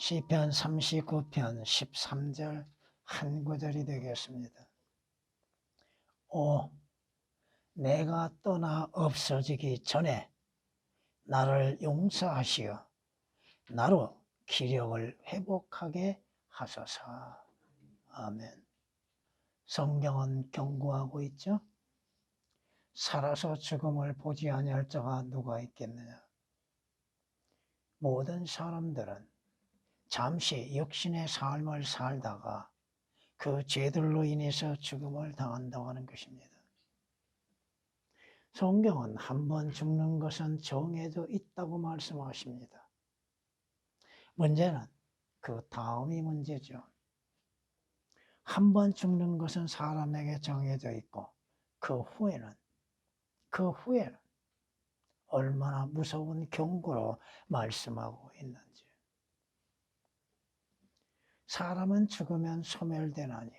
시편 39편 13절 한 구절이 되겠습니다. 오, 내가 떠나 없어지기 전에 나를 용서하시어 나로 기력을 회복하게 하소서. 아멘. 성경은 경고하고 있죠. 살아서 죽음을 보지 아니할 자가 누가 있겠느냐. 모든 사람들은 잠시 육신의 삶을 살다가 그 죄들로 인해서 죽음을 당한다고 하는 것입니다. 성경은 한 번 죽는 것은 정해져 있다고 말씀하십니다. 문제는 그 다음이 문제죠. 한 번 죽는 것은 사람에게 정해져 있고 그 후에는 얼마나 무서운 경고로 말씀하고 있는지. 사람은 죽으면 소멸되나니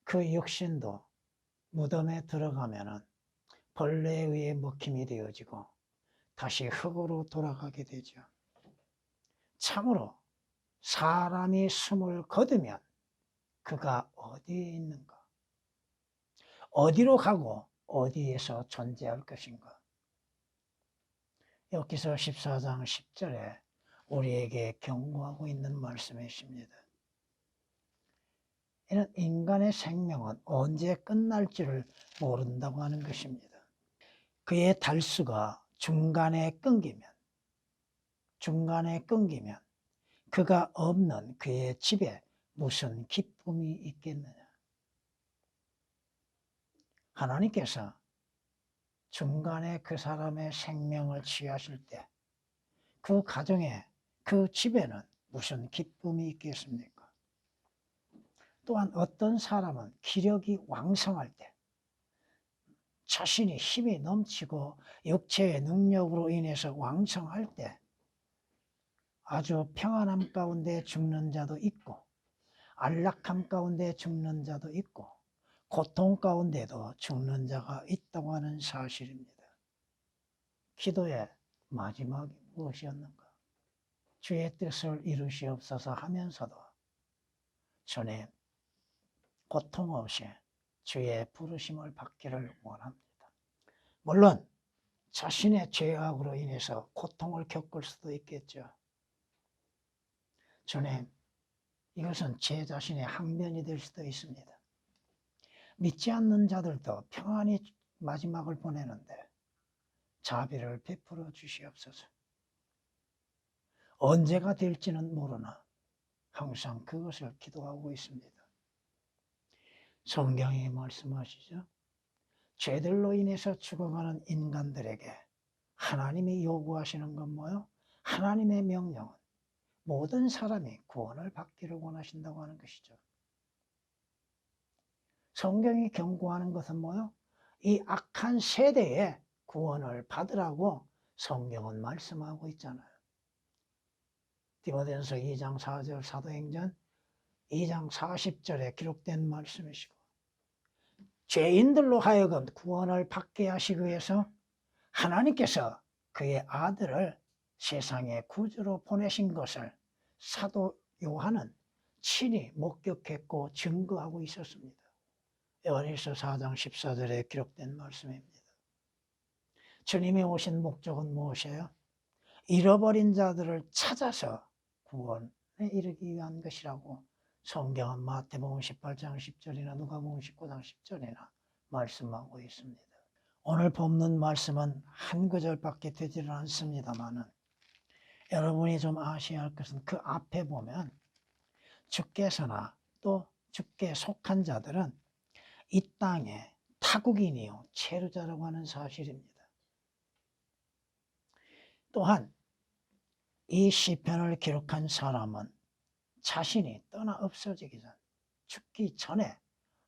그 육신도 무덤에 들어가면은 벌레에 의해 먹힘이 되어지고 다시 흙으로 돌아가게 되죠. 참으로 사람이 숨을 거두면 그가 어디에 있는가? 어디로 가고 어디에서 존재할 것인가? 여기서 14장 10절에 우리에게 경고하고 있는 말씀이십니다. 이는 인간의 생명은 언제 끝날지를 모른다고 하는 것입니다. 그의 달수가 중간에 끊기면 그가 없는 그의 집에 무슨 기쁨이 있겠느냐. 하나님께서 중간에 그 사람의 생명을 취하실 때 그 가정에 그 집에는 무슨 기쁨이 있겠습니까? 또한 어떤 사람은 기력이 왕성할 때 자신이 힘이 넘치고 육체의 능력으로 인해서 왕성할 때 아주 평안함 가운데 죽는 자도 있고 안락함 가운데 죽는 자도 있고 고통 가운데도 죽는 자가 있다고 하는 사실입니다. 기도의 마지막이 무엇이었는가? 주의 뜻을 이루시옵소서 하면서도 주님 고통 없이 주의 부르심을 받기를 원합니다. 물론 자신의 죄악으로 인해서 고통을 겪을 수도 있겠죠. 주님, 이것은 제 자신의 항변이 될 수도 있습니다. 믿지 않는 자들도 평안히 마지막을 보내는데 자비를 베풀어 주시옵소서. 언제가 될지는 모르나 항상 그것을 기도하고 있습니다. 성경이 말씀하시죠. 죄들로 인해서 죽어가는 인간들에게 하나님이 요구하시는 건 뭐요? 하나님의 명령은 모든 사람이 구원을 받기를 원하신다고 하는 것이죠. 성경이 경고하는 것은 뭐요? 이 악한 세대에 구원을 받으라고 성경은 말씀하고 있잖아요. 디모데전서 2장 4절 사도행전 2장 40절에 기록된 말씀이시고 죄인들로 하여금 구원을 받게 하시기 위해서 하나님께서 그의 아들을 세상에 구주로 보내신 것을 사도 요한은 친히 목격했고 증거하고 있었습니다. 요한일서 4장 14절에 기록된 말씀입니다. 주님이 오신 목적은 무엇이에요? 잃어버린 자들을 찾아서 구원에 이르기 위한 것이라고 성경은 마태복음 18장 10절이나 누가복음 19장 10절이나 말씀하고 있습니다. 오늘 본문 말씀은 한 구절밖에 되지는 않습니다만은 여러분이 좀 아셔야 할 것은 그 앞에 보면 주께서나 또 주께 속한 자들은 이 땅에 타국인이요 체류자라고 하는 사실입니다. 또한 이 시편을 기록한 사람은 자신이 떠나 없어지기 전 죽기 전에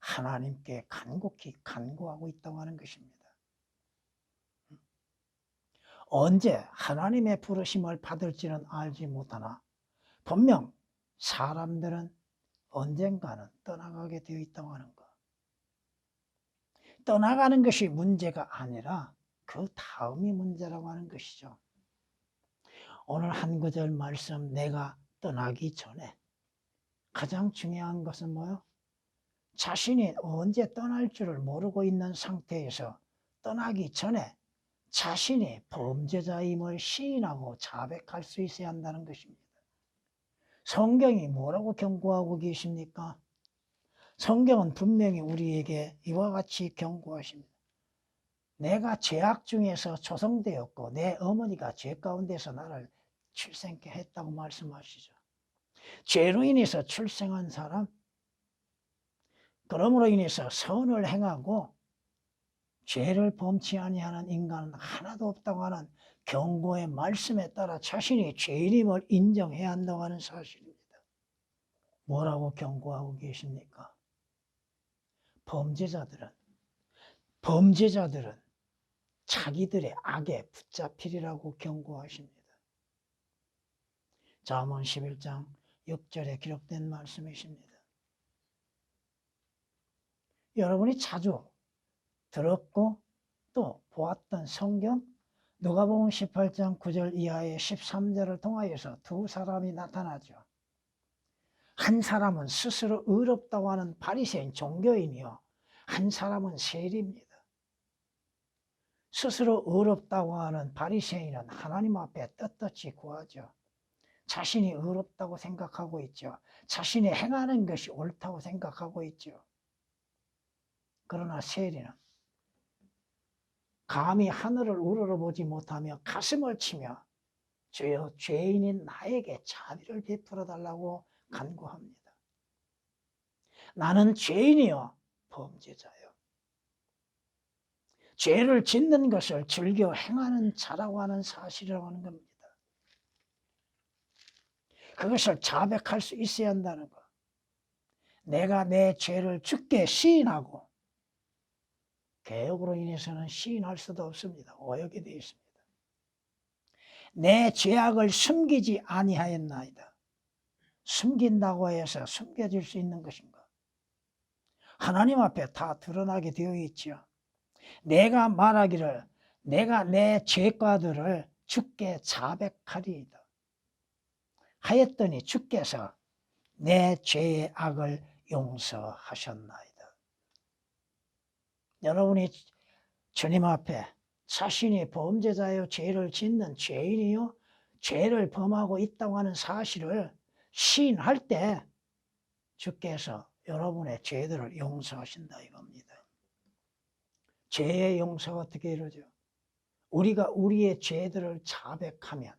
하나님께 간곡히 간구하고 있다고 하는 것입니다. 언제 하나님의 부르심을 받을지는 알지 못하나 분명 사람들은 언젠가는 떠나가게 되어 있다고 하는 것. 떠나가는 것이 문제가 아니라 그 다음이 문제라고 하는 것이죠. 오늘 한 구절 말씀 내가 떠나기 전에 가장 중요한 것은 뭐요? 자신이 언제 떠날 줄을 모르고 있는 상태에서 떠나기 전에 자신이 범죄자임을 시인하고 자백할 수 있어야 한다는 것입니다. 성경이 뭐라고 경고하고 계십니까? 성경은 분명히 우리에게 이와 같이 경고하십니다. 내가 죄악 중에서 조성되었고 내 어머니가 죄 가운데서 나를 출생케 했다고 말씀하시죠. 죄로 인해서 출생한 사람, 그러므로 인해서 선을 행하고 죄를 범치 아니하는 인간은 하나도 없다고 하는 경고의 말씀에 따라 자신이 죄인임을 인정해야 한다고 하는 사실입니다. 뭐라고 경고하고 계십니까? 범죄자들은 자기들의 악에 붙잡히리라고 경고하십니다. 잠언 11장 6절에 기록된 말씀이십니다. 여러분이 자주 들었고 또 보았던 성경 누가복음 18장 9절 이하의 13절을 통하여서 두 사람이 나타나죠. 한 사람은 스스로 의롭다고 하는 바리새인 종교인이요, 한 사람은 세리입니다. 스스로 의롭다고 하는 바리새인은 하나님 앞에 떳떳이 구하죠. 자신이 의롭다고 생각하고 있죠. 자신이 행하는 것이 옳다고 생각하고 있죠. 그러나 세리는 감히 하늘을 우러러보지 못하며 가슴을 치며 주여 죄인인 나에게 자비를 베풀어 달라고 간구합니다. 나는 죄인이요 범죄자요. 죄를 짓는 것을 즐겨 행하는 자라고 하는 사실이라고 하는 겁니다. 그것을 자백할 수 있어야 한다는 것. 내가 내 죄를 주께 시인하고, 개혁으로 인해서는 시인할 수도 없습니다. 오역이 되어 있습니다. 내 죄악을 숨기지 아니하였나이다. 숨긴다고 해서 숨겨질 수 있는 것인가? 하나님 앞에 다 드러나게 되어 있죠. 내가 말하기를 내가 내 죄과들을 주께 자백하리이다 하였더니 주께서 내 죄의 악을 용서하셨나이다. 여러분이 주님 앞에 자신이 범죄자여 죄를 짓는 죄인이요 죄를 범하고 있다고 하는 사실을 시인할 때 주께서 여러분의 죄들을 용서하신다 이겁니다. 죄의 용서가 어떻게 이루어져? 우리가 우리의 죄들을 자백하면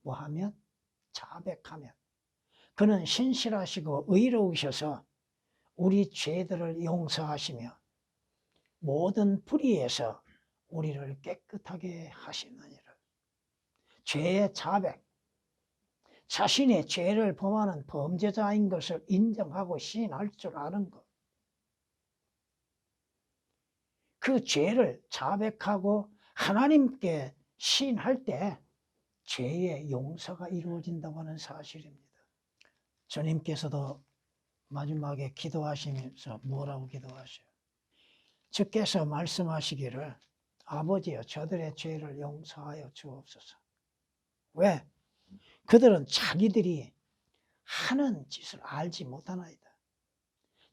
뭐하면? 자백하면 그는 신실하시고 의로우셔서 우리 죄들을 용서하시며 모든 불의에서 우리를 깨끗하게 하시느니라. 죄의 자백, 자신의 죄를 범하는 범죄자인 것을 인정하고 시인할 줄 아는 것. 그 죄를 자백하고 하나님께 시인할 때 죄의 용서가 이루어진다고 하는 사실입니다. 주님께서도 마지막에 기도하시면서 뭐라고 기도하셔요? 주께서 말씀하시기를 아버지여 저들의 죄를 용서하여 주옵소서. 왜? 그들은 자기들이 하는 짓을 알지 못하나이다.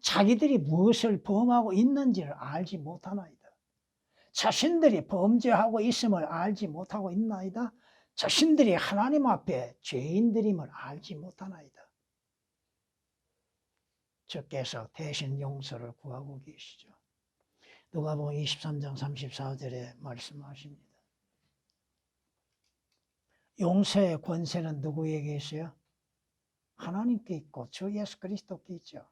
자기들이 무엇을 범하고 있는지를 알지 못하나이다. 자신들이 범죄하고 있음을 알지 못하고 있나이다. 자신들이 하나님 앞에 죄인들임을 알지 못하나이다. 주께서 대신 용서를 구하고 계시죠. 누가복음 23장 34절에 말씀하십니다. 용서의 권세는 누구에게 있어요? 하나님께 있고 주 예수 그리스도께 있죠.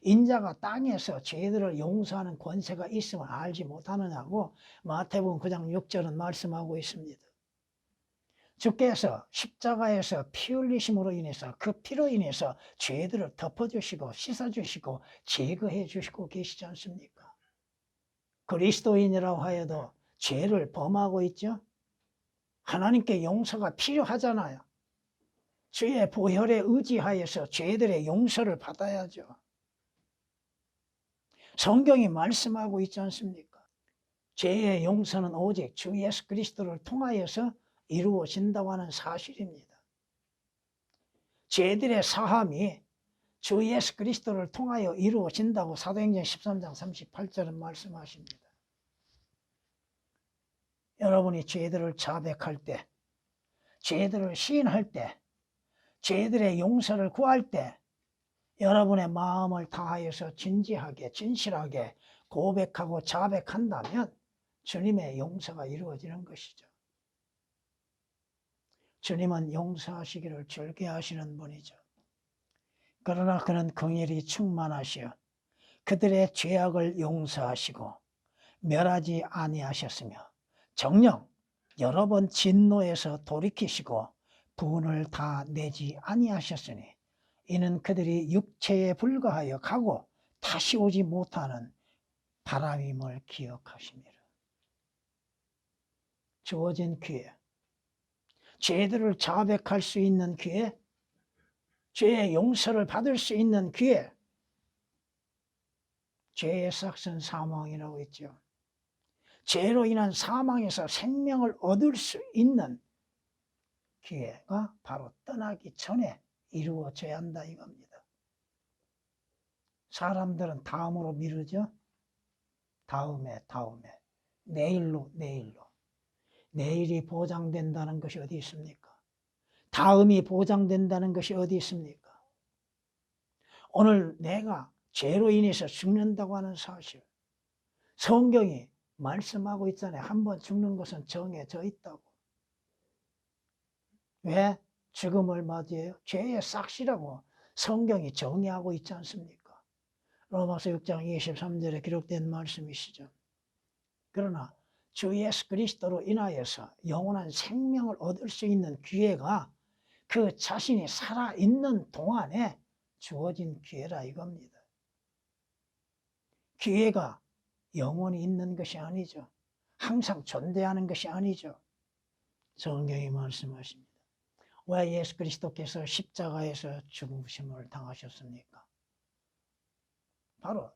인자가 땅에서 죄들을 용서하는 권세가 있음을 알지 못하느냐고 마태복음 9장 6절은 말씀하고 있습니다. 주께서 십자가에서 피 흘리심으로 인해서 그 피로 인해서 죄들을 덮어주시고 씻어주시고 제거해 주시고 계시지 않습니까? 그리스도인이라고 하여도 죄를 범하고 있죠. 하나님께 용서가 필요하잖아요. 주의 보혈에 의지하여서 죄들의 용서를 받아야죠. 성경이 말씀하고 있지 않습니까? 죄의 용서는 오직 주 예수 그리스도를 통하여서 이루어진다고 하는 사실입니다. 죄들의 사함이 주 예수 그리스도를 통하여 이루어진다고 사도행전 13장 38절은 말씀하십니다. 여러분이 죄들을 자백할 때, 죄들을 시인할 때, 죄들의 용서를 구할 때 여러분의 마음을 다하여서 진지하게 진실하게 고백하고 자백한다면 주님의 용서가 이루어지는 것이죠. 주님은 용서하시기를 즐겨하시는 분이죠. 그러나 그는 긍휼이 충만하시어 그들의 죄악을 용서하시고 멸하지 아니하셨으며 정녕 여러 번 진노에서 돌이키시고 분을 다 내지 아니하셨으니 이는 그들이 육체에 불과하여 가고 다시 오지 못하는 바람임을 기억하심이라. 주어진 기회, 죄들을 자백할 수 있는 기회, 죄의 용서를 받을 수 있는 기회. 죄의 삭은 사망이라고 했죠. 죄로 인한 사망에서 생명을 얻을 수 있는 기회가 바로 떠나기 전에 이루어져야 한다 이겁니다. 사람들은 다음으로 미루죠. 다음에, 내일로. 내일이 보장된다는 것이 어디 있습니까? 다음이 보장된다는 것이 어디 있습니까? 오늘 내가 죄로 인해서 죽는다고 하는 사실, 성경이 말씀하고 있잖아요. 한번 죽는 것은 정해져 있다고. 왜? 죽음을 맞이해요? 죄의 삭시라고 성경이 정의하고 있지 않습니까? 로마서 6장 23절에 기록된 말씀이시죠. 그러나 주 예수 그리스도로 인하여서 영원한 생명을 얻을 수 있는 기회가 그 자신이 살아있는 동안에 주어진 기회라 이겁니다. 기회가 영원히 있는 것이 아니죠. 항상 존재하는 것이 아니죠. 성경이 말씀하십니다. 왜 예수 그리스도께서 십자가에서 죽으심을 당하셨습니까? 바로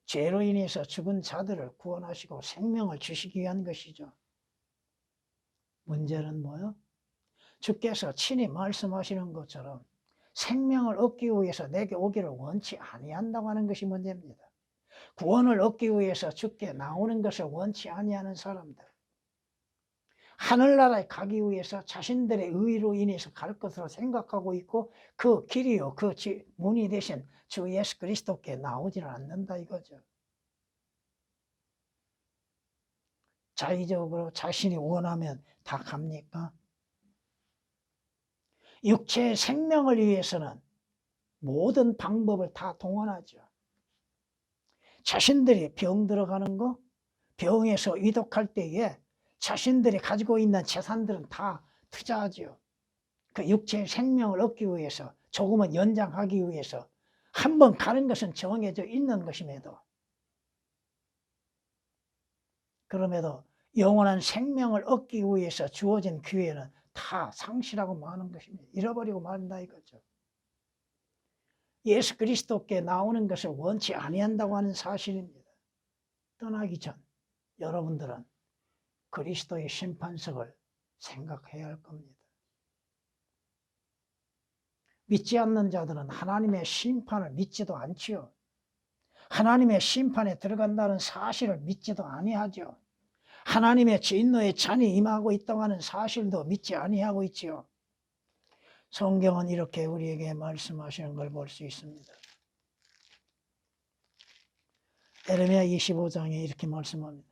죄로 인해서 죽은 자들을 구원하시고 생명을 주시기 위한 것이죠. 문제는 뭐요? 주께서 친히 말씀하시는 것처럼 생명을 얻기 위해서 내게 오기를 원치 아니한다고 하는 것이 문제입니다. 구원을 얻기 위해서 주께 나오는 것을 원치 아니하는 사람들, 하늘나라에 가기 위해서 자신들의 의로 인해서 갈 것으로 생각하고 있고 그 길이요, 그 문이 되신 주 예수 그리스도께 나오지는 않는다 이거죠. 자의적으로 자신이 원하면 다 갑니까? 육체의 생명을 위해서는 모든 방법을 다 동원하죠. 자신들이 병 들어가는 거, 병에서 위독할 때에 자신들이 가지고 있는 재산들은 다 투자하죠. 그 육체의 생명을 얻기 위해서, 조금은 연장하기 위해서 한번 가는 것은 정해져 있는 것임에도, 그럼에도 영원한 생명을 얻기 위해서 주어진 기회는 다 상실하고 마는 것입니다. 잃어버리고 만다 이거죠. 예수 그리스도께 나오는 것을 원치 아니한다고 하는 사실입니다. 떠나기 전 여러분들은 그리스도의 심판석을 생각해야 할 겁니다. 믿지 않는 자들은 하나님의 심판을 믿지도 않지요. 하나님의 심판에 들어간다는 사실을 믿지도 아니하죠. 하나님의 진노의 잔이 임하고 있다고 하는 사실도 믿지 아니하고 있지요. 성경은 이렇게 우리에게 말씀하시는 걸 볼 수 있습니다. 에레미야 25장에 이렇게 말씀합니다.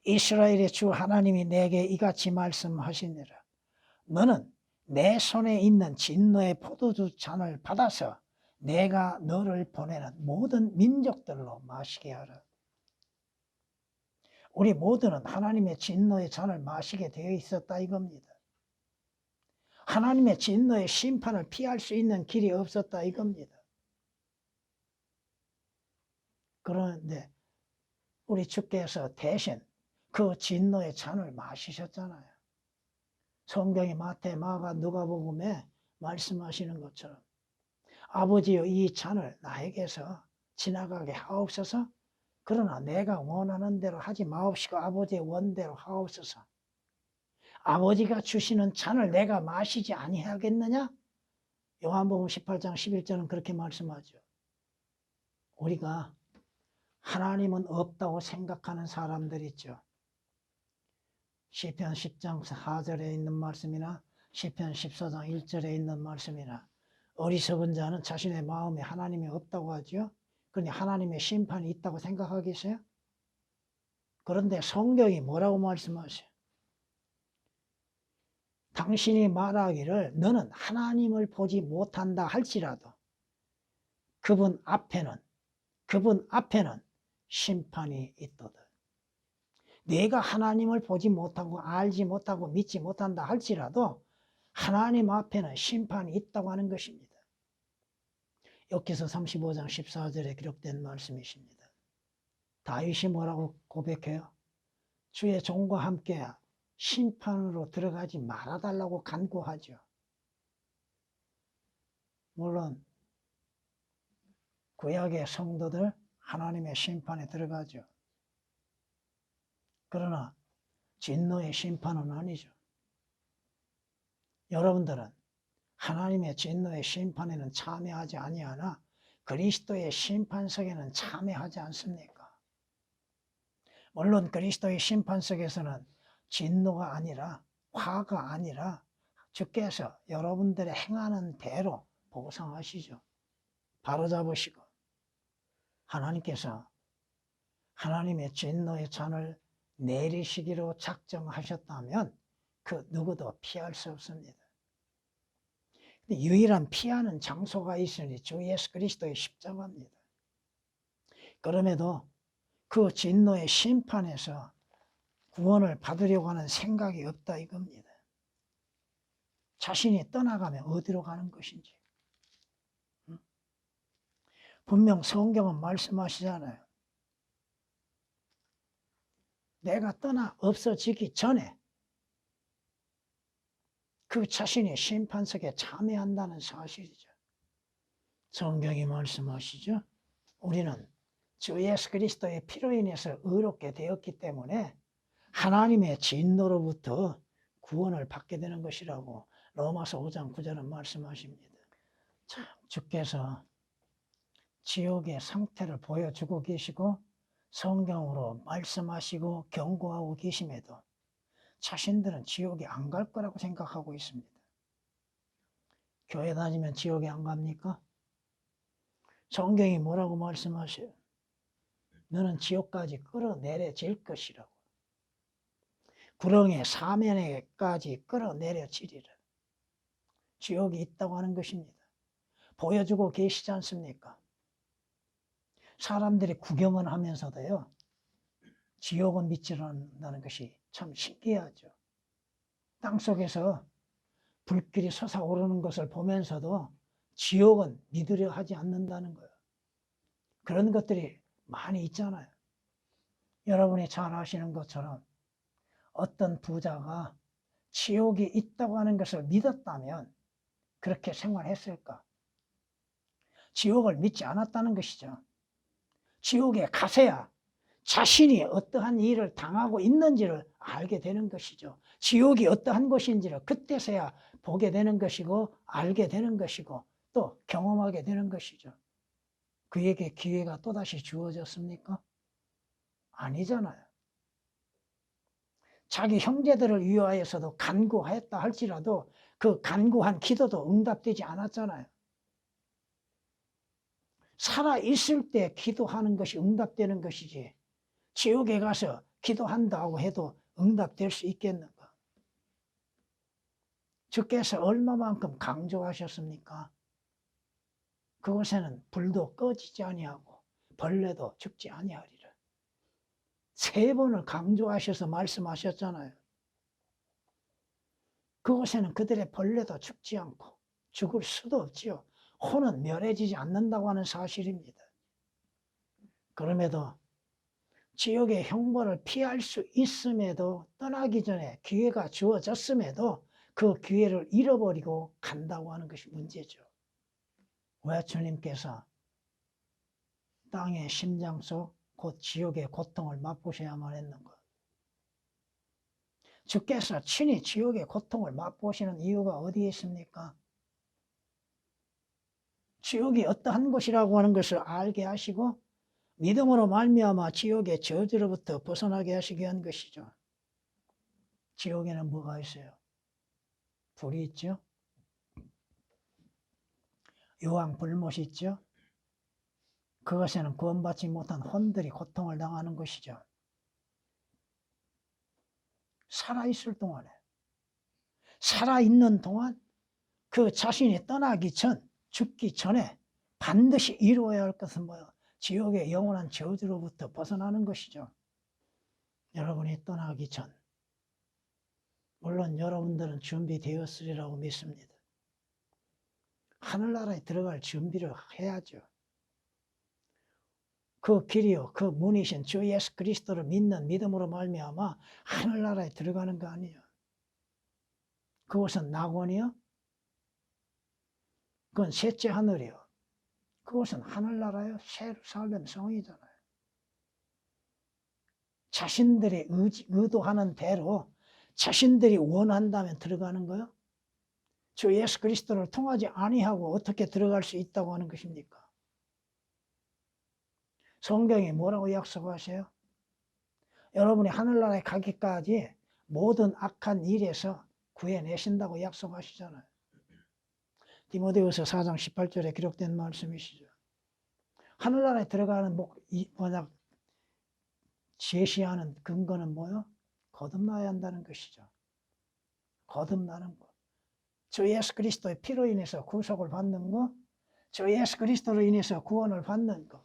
이스라엘의 주 하나님이 내게 이같이 말씀하시니라. 너는 내 손에 있는 진노의 포도주 잔을 받아서 내가 너를 보내는 모든 민족들로 마시게 하라. 우리 모두는 하나님의 진노의 잔을 마시게 되어 있었다 이겁니다. 하나님의 진노의 심판을 피할 수 있는 길이 없었다 이겁니다. 그런데 우리 주께서 대신 그 진노의 잔을 마시셨잖아요. 성경이 마태, 마가, 누가복음에 말씀하시는 것처럼 아버지여 이 잔을 나에게서 지나가게 하옵소서. 그러나 내가 원하는 대로 하지 마옵시고 아버지의 원대로 하옵소서. 아버지가 주시는 잔을 내가 마시지 아니하겠느냐? 요한복음 18장 11절은 그렇게 말씀하죠. 우리가 하나님은 없다고 생각하는 사람들 있죠. 시편 10장 4절에 있는 말씀이나 시편 14장 1절에 있는 말씀이나 어리석은 자는 자신의 마음에 하나님이 없다고 하죠. 그러니 하나님의 심판이 있다고 생각하겠어요? 그런데 성경이 뭐라고 말씀하세요? 당신이 말하기를 너는 하나님을 보지 못한다 할지라도 그분 앞에는 심판이 있도다. 내가 하나님을 보지 못하고 알지 못하고 믿지 못한다 할지라도 하나님 앞에는 심판이 있다고 하는 것입니다. 욥기서 35장 14절에 기록된 말씀이십니다. 다윗이 뭐라고 고백해요? 주의 종과 함께 심판으로 들어가지 말아달라고 간구하죠. 물론 구약의 성도들 하나님의 심판에 들어가죠. 그러나 진노의 심판은 아니죠. 여러분들은 하나님의 진노의 심판에는 참여하지 아니하나 그리스도의 심판석에는 참여하지 않습니까? 물론 그리스도의 심판석에서는 진노가 아니라 화가 아니라 주께서 여러분들의 행하는 대로 보상하시죠. 바로잡으시고 하나님께서 하나님의 진노의 잔을 내리시기로 작정하셨다면 그 누구도 피할 수 없습니다. 유일한 피하는 장소가 있으니 주 예수 그리스도의 십자가입니다. 그럼에도 그 진노의 심판에서 구원을 받으려고 하는 생각이 없다 이겁니다. 자신이 떠나가면 어디로 가는 것인지. 분명 성경은 말씀하시잖아요. 내가 떠나 없어지기 전에 그 자신이 심판석에 참여한다는 사실이죠. 성경이 말씀하시죠. 우리는 주 예수 그리스도의 피로 인해서 의롭게 되었기 때문에 하나님의 진노로부터 구원을 받게 되는 것이라고 로마서 5장 9절은 말씀하십니다. 참 주께서 지옥의 상태를 보여주고 계시고 성경으로 말씀하시고 경고하고 계심에도 자신들은 지옥에 안 갈 거라고 생각하고 있습니다. 교회 다니면 지옥에 안 갑니까? 성경이 뭐라고 말씀하셔요? 너는 지옥까지 끌어내려질 것이라고. 구렁의 사면에까지 끌어내려지리라. 지옥이 있다고 하는 것입니다. 보여주고 계시지 않습니까? 사람들이 구경을 하면서도요, 지옥은 믿지 않는다는 것이 참 신기하죠. 땅속에서 불길이 솟아오르는 것을 보면서도 지옥은 믿으려 하지 않는다는 거예요. 그런 것들이 많이 있잖아요. 여러분이 잘 아시는 것처럼 어떤 부자가 지옥이 있다고 하는 것을 믿었다면 그렇게 생활했을까? 지옥을 믿지 않았다는 것이죠. 지옥에 가서야 자신이 어떠한 일을 당하고 있는지를 알게 되는 것이죠. 지옥이 어떠한 곳인지를 그때서야 보게 되는 것이고 알게 되는 것이고 또 경험하게 되는 것이죠. 그에게 기회가 또다시 주어졌습니까? 아니잖아요. 자기 형제들을 위하여서도 간구하였다 할지라도 그 간구한 기도도 응답되지 않았잖아요. 살아있을 때 기도하는 것이 응답되는 것이지 지옥에 가서 기도한다고 해도 응답될 수 있겠는가? 주께서 얼마만큼 강조하셨습니까? 그곳에는 불도 꺼지지 아니하고 벌레도 죽지 아니하리라. 3번을 강조하셔서 말씀하셨잖아요. 그곳에는 그들의 벌레도 죽지 않고 죽을 수도 없지요. 혼은 멸해지지 않는다고 하는 사실입니다. 그럼에도 지옥의 형벌을 피할 수 있음에도 떠나기 전에 기회가 주어졌음에도 그 기회를 잃어버리고 간다고 하는 것이 문제죠. 왜 주님께서 땅의 심장 속 곧 지옥의 고통을 맛보셔야만 했는가? 주께서 친히 지옥의 고통을 맛보시는 이유가 어디에 있습니까? 지옥이 어떠한 곳이라고 하는 것을 알게 하시고 믿음으로 말미암아 지옥의 저주로부터 벗어나게 하시기 위한 것이죠. 지옥에는 뭐가 있어요? 불이 있죠. 유황 불못이 있죠. 그것에는 구원받지 못한 혼들이 고통을 당하는 것이죠. 살아있을 동안에, 살아있는 동안 그 자신이 떠나기 전, 죽기 전에 반드시 이루어야 할 것은 뭐예요? 지옥의 영원한 저주로부터 벗어나는 것이죠. 여러분이 떠나기 전, 물론 여러분들은 준비되었으리라고 믿습니다. 하늘나라에 들어갈 준비를 해야죠. 그 길이요, 그 문이신 주 예수 그리스도를 믿는 믿음으로 말미암아 하늘나라에 들어가는 거 아니에요. 그것은 낙원이요? 그건 셋째 하늘이요. 그것은 하늘나라요, 예루살렘 성이잖아요. 자신들이 의도하는 대로 자신들이 원한다면 들어가는 거요. 주 예수 그리스도를 통하지 아니하고 어떻게 들어갈 수 있다고 하는 것입니까? 성경이 뭐라고 약속하세요? 여러분이 하늘나라에 가기까지 모든 악한 일에서 구해내신다고 약속하시잖아요. 디모데후서 4장 18절에 기록된 말씀이시죠. 하늘나라에 들어가는 만약 제시하는 근거는 뭐요? 거듭나야 한다는 것이죠. 거듭나는 것. 주 예수 그리스도의 피로 인해서 구속을 받는 것, 주 예수 그리스도로 인해서 구원을 받는 것,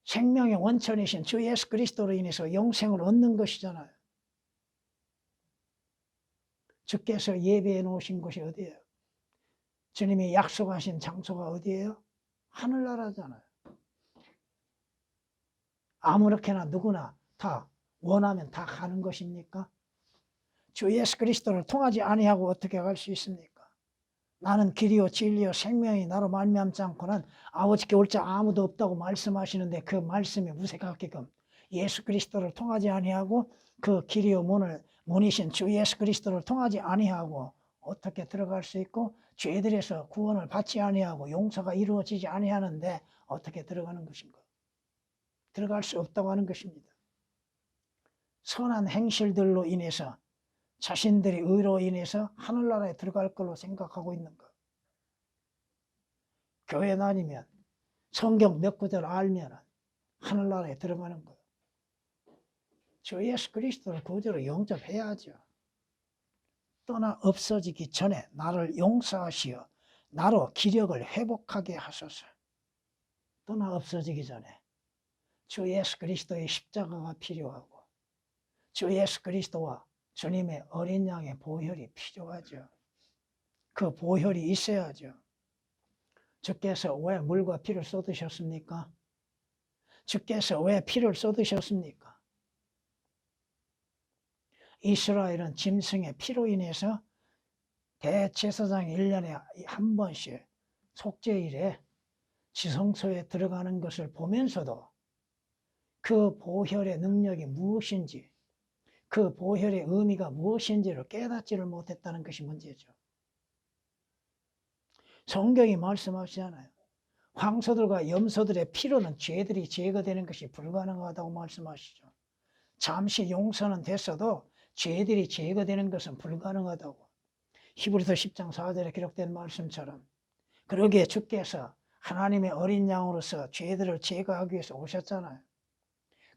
생명의 원천이신 주 예수 그리스도로 인해서 영생을 얻는 것이잖아요. 주께서 예배해 놓으신 곳이 어디예요? 주님이 약속하신 장소가 어디예요? 하늘나라잖아요. 아무렇게나 누구나 다 원하면 다 가는 것입니까? 주 예수 그리스도를 통하지 아니하고 어떻게 갈 수 있습니까? 나는 길이요 진리요 생명이 나로 말미암지 않고는 아버지께 올 자 아무도 없다고 말씀하시는데 그 말씀이 무색하게끔 예수 그리스도를 통하지 아니하고 그 길이요 문이신 주 예수 그리스도를 통하지 아니하고 어떻게 들어갈 수 있고 죄들에서 구원을 받지 아니하고 용서가 이루어지지 아니하는데 어떻게 들어가는 것인가? 들어갈 수 없다고 하는 것입니다. 선한 행실들로 인해서 자신들이 의로 인해서 하늘나라에 들어갈 걸로 생각하고 있는 것. 교회 다니면 성경 몇 구절 알면 하늘나라에 들어가는 것. 주 예수 그리스도를 구주로 영접해야죠. 떠나 없어지기 전에 나를 용서하시어 나로 기력을 회복하게 하소서. 떠나 없어지기 전에 주 예수 그리스도의 십자가가 필요하고 주 예수 그리스도와 주님의 어린 양의 보혈이 필요하죠. 그 보혈이 있어야죠. 주께서 왜 물과 피를 쏟으셨습니까? 주께서 왜 피를 쏟으셨습니까? 이스라엘은 짐승의 피로 인해서 대제사장이 1년에 한 번씩 속죄일에 지성소에 들어가는 것을 보면서도 그 보혈의 능력이 무엇인지 그 보혈의 의미가 무엇인지를 깨닫지를 못했다는 것이 문제죠. 성경이 말씀하시잖아요. 황소들과 염소들의 피로는 죄들이 제거되는 것이 불가능하다고 말씀하시죠. 잠시 용서는 됐어도 죄들이 제거되는 것은 불가능하다고. 히브리서 10장 4절에 기록된 말씀처럼 그러기에 주께서 하나님의 어린 양으로서 죄들을 제거하기 위해서 오셨잖아요.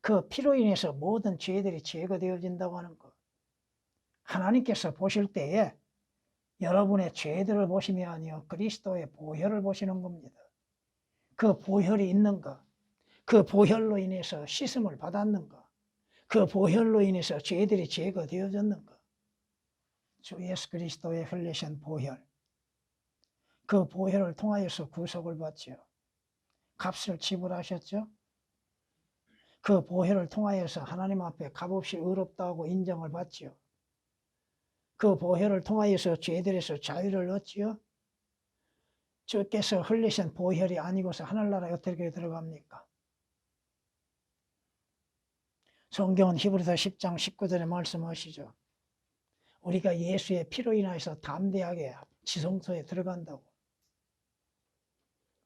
그 피로 인해서 모든 죄들이 제거되어진다고 하는 것. 하나님께서 보실 때에 여러분의 죄들을 보심이 아니요 그리스도의 보혈을 보시는 겁니다. 그 보혈이 있는 것, 그 보혈로 인해서 씻음을 받았는 것, 그 보혈로 인해서 죄들이 제거되어졌는 것. 주 예수 그리스도의 흘리신 보혈, 그 보혈을 통하여서 구속을 받지요. 값을 지불하셨죠. 그 보혈을 통하여서 하나님 앞에 값없이 의롭다고 인정을 받지요. 그 보혈을 통하여서 죄들에서 자유를 얻지요. 주께서 흘리신 보혈이 아니고서 하늘나라에 어떻게 들어갑니까? 성경은 히브리서 10장 19절에 말씀하시죠. 우리가 예수의 피로 인하여서 담대하게 지성소에 들어간다고.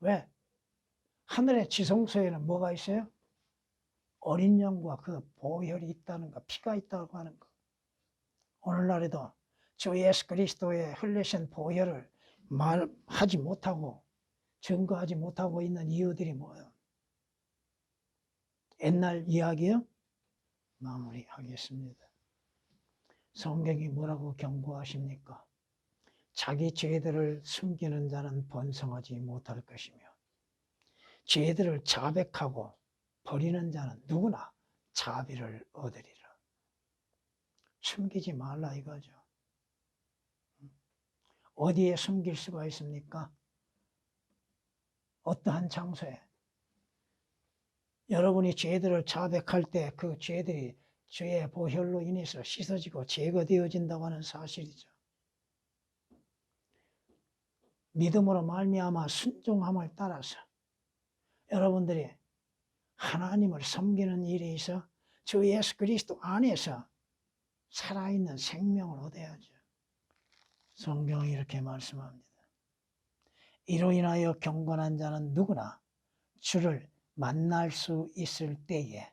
왜? 하늘의 지성소에는 뭐가 있어요? 어린 양과 그 보혈이 있다는 거, 피가 있다고 하는 거. 오늘날에도 주 예수 그리스도의 흘리신 보혈을 말하지 못하고 증거하지 못하고 있는 이유들이 뭐예요? 옛날 이야기요? 마무리하겠습니다. 성경이 뭐라고 경고하십니까? 자기 죄들을 숨기는 자는 번성하지 못할 것이며 죄들을 자백하고 버리는 자는 누구나 자비를 얻으리라. 숨기지 말라 이거죠. 어디에 숨길 수가 있습니까? 어떠한 장소에. 여러분이 죄들을 자백할 때 그 죄들이 주의 보혈로 인해서 씻어지고 제거되어진다고 하는 사실이죠. 믿음으로 말미암아 순종함을 따라서 여러분들이 하나님을 섬기는 일에 있어 주 예수 그리스도 안에서 살아있는 생명을 얻어야죠. 성경이 이렇게 말씀합니다. 이로 인하여 경건한 자는 누구나 주를 만날 수 있을 때에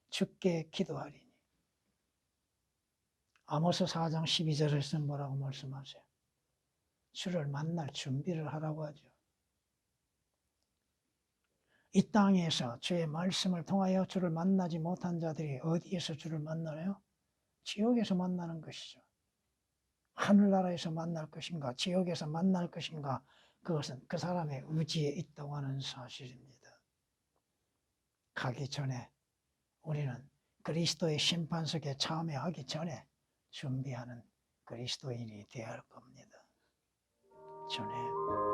주께 기도하리니. 아모스 4장 12절에서 뭐라고 말씀하세요? 주를 만날 준비를 하라고 하죠. 이 땅에서 주의 말씀을 통하여 주를 만나지 못한 자들이 어디에서 주를 만나요? 지옥에서 만나는 것이죠. 하늘나라에서 만날 것인가 지옥에서 만날 것인가, 그것은 그 사람의 의지에 있다고 하는 사실입니다. 가기 전에 우리는 그리스도의 심판석에 참여하기 전에 준비하는 그리스도인이 되어야 할 겁니다. 전에